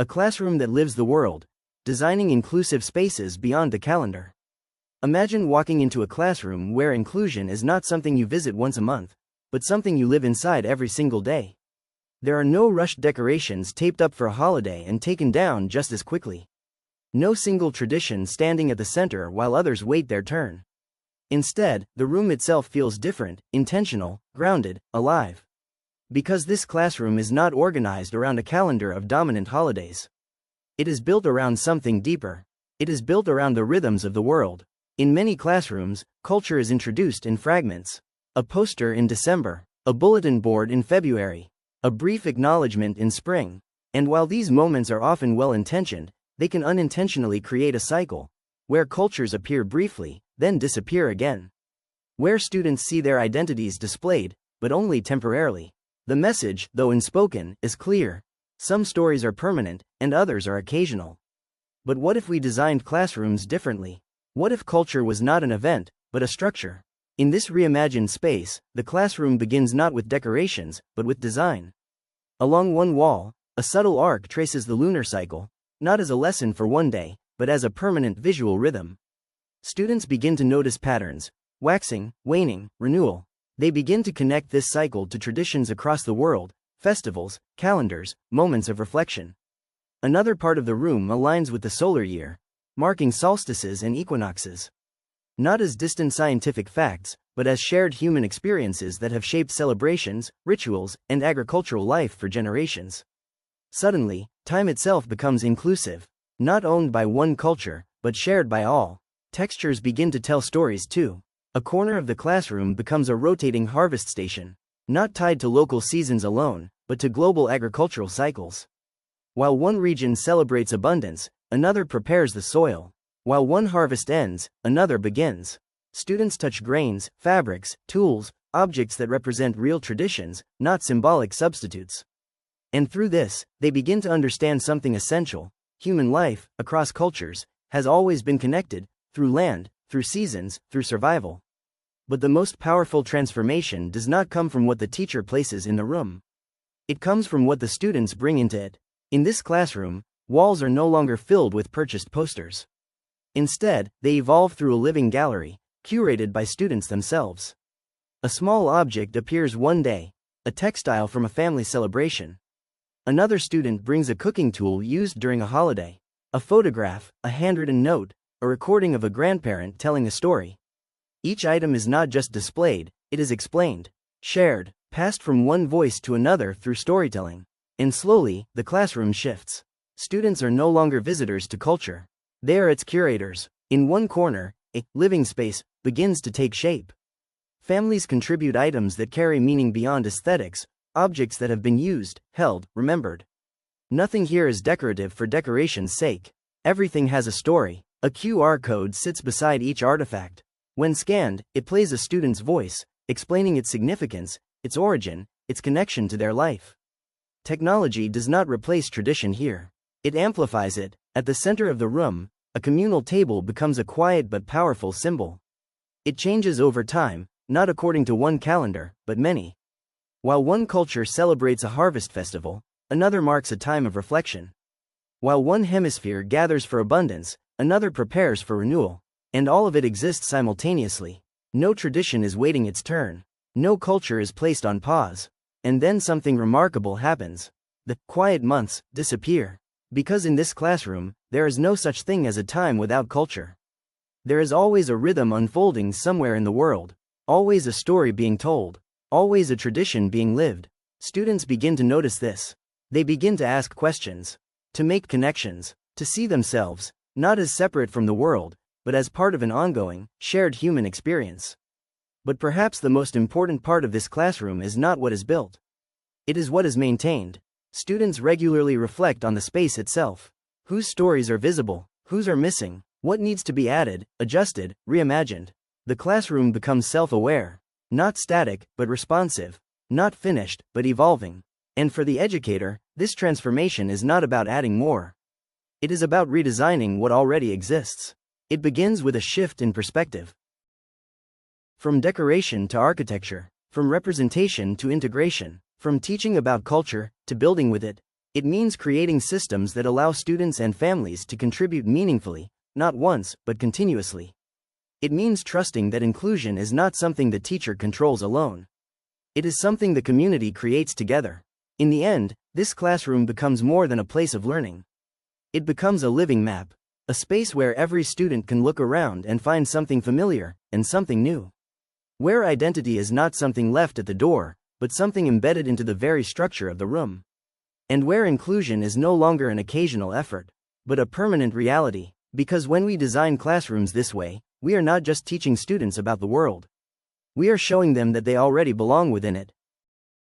A classroom that lives the world, designing inclusive spaces beyond the calendar. Imagine walking into a classroom where inclusion is not something you visit once a month, but something you live inside every single day. There are no rushed decorations taped up for a holiday and taken down just as quickly. No single tradition standing at the center while others wait their turn. Instead, the room itself feels different, intentional, grounded, alive. Because this classroom is not organized around a calendar of dominant holidays. It is built around something deeper. It is built around the rhythms of the world. In many classrooms, culture is introduced in fragments. A poster in December, a bulletin board in February, a brief acknowledgement in spring. And while these moments are often well-intentioned, they can unintentionally create a cycle, where cultures appear briefly, then disappear again. Where students see their identities displayed, but only temporarily. The message, though unspoken, is clear. Some stories are permanent, and others are occasional. But what if we designed classrooms differently? What if culture was not an event, but a structure? In this reimagined space, the classroom begins not with decorations, but with design. Along one wall, a subtle arc traces the lunar cycle, not as a lesson for one day, but as a permanent visual rhythm. Students begin to notice patterns: waxing, waning, renewal. They begin to connect this cycle to traditions across the world, festivals, calendars, moments of reflection. Another part of the room aligns with the solar year, marking solstices and equinoxes. Not as distant scientific facts, but as shared human experiences that have shaped celebrations, rituals, and agricultural life for generations. Suddenly, time itself becomes inclusive, not owned by one culture, but shared by all. Textures begin to tell stories too. A corner of the classroom becomes a rotating harvest station, not tied to local seasons alone, but to global agricultural cycles. While one region celebrates abundance, another prepares the soil. While one harvest ends, another begins. Students touch grains, fabrics, tools, objects that represent real traditions, not symbolic substitutes. And through this, they begin to understand something essential: human life, across cultures, has always been connected, through land, through seasons, through survival. But the most powerful transformation does not come from what the teacher places in the room. It comes from what the students bring into it. In this classroom, walls are no longer filled with purchased posters. Instead, they evolve through a living gallery, curated by students themselves. A small object appears one day, a textile from a family celebration. Another student brings a cooking tool used during a holiday, a photograph, a handwritten note, a recording of a grandparent telling a story. Each item is not just displayed, it is explained, shared, passed from one voice to another through storytelling. And slowly, the classroom shifts. Students are no longer visitors to culture. They are its curators. In one corner, a living space begins to take shape. Families contribute items that carry meaning beyond aesthetics, objects that have been used, held, remembered. Nothing here is decorative for decoration's sake. Everything has a story. A QR code sits beside each artifact. When scanned, it plays a student's voice, explaining its significance, its origin, its connection to their life. Technology does not replace tradition here. It amplifies it. At the center of the room, a communal table becomes a quiet but powerful symbol. It changes over time, not according to one calendar, but many. While one culture celebrates a harvest festival, another marks a time of reflection. While one hemisphere gathers for abundance, another prepares for renewal. And all of it exists simultaneously. No tradition is waiting its turn. No culture is placed on pause. And then something remarkable happens. The quiet months disappear. Because in this classroom, there is no such thing as a time without culture. There is always a rhythm unfolding somewhere in the world. Always a story being told. Always a tradition being lived. Students begin to notice this. They begin to ask questions. To make connections. To see themselves, not as separate from the world, but as part of an ongoing, shared human experience. But perhaps the most important part of this classroom is not what is built. It is what is maintained. Students regularly reflect on the space itself. Whose stories are visible? Whose are missing? What needs to be added, adjusted, reimagined? The classroom becomes self-aware. Not static, but responsive. Not finished, but evolving. And for the educator, this transformation is not about adding more. It is about redesigning what already exists. It begins with a shift in perspective. From decoration to architecture, from representation to integration, from teaching about culture to building with it, It means creating systems that allow students and families to contribute meaningfully, not once, but continuously. It means trusting that inclusion is not something the teacher controls alone. It is something the community creates together. In the end, this classroom becomes more than a place of learning. It becomes a living map, a space where every student can look around and find something familiar, and something new. Where identity is not something left at the door, but something embedded into the very structure of the room. And where inclusion is no longer an occasional effort, but a permanent reality, because when we design classrooms this way, we are not just teaching students about the world. We are showing them that they already belong within it,